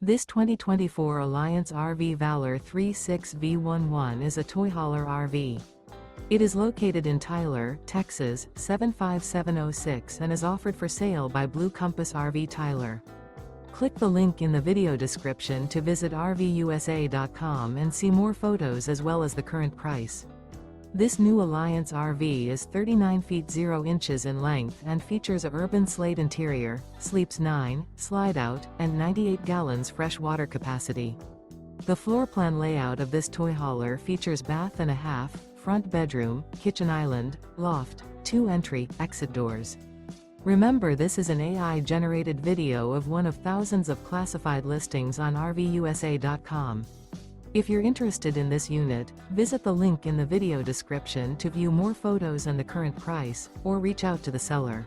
This 2024 Alliance RV Valor 36V11 is a toy hauler RV. It is located in Tyler, Texas, 75706 and is offered for sale by Blue Compass RV Tyler. Click the link in the video description to visit RVUSA.com and see more photos as well as the current price. This new Alliance RV is 39 feet 0 inches in length and features a URBAN SLATE interior, sleeps 9, slide-out, and 98 gallons fresh water capacity. The floor plan layout of this toy hauler features bath and a half, front bedroom, kitchen island, loft, 2 entry, exit doors. Remember, this is an AI-generated video of one of thousands of classified listings on RVUSA.com. If you're interested in this unit, visit the link in the video description to view more photos and the current price, or reach out to the seller.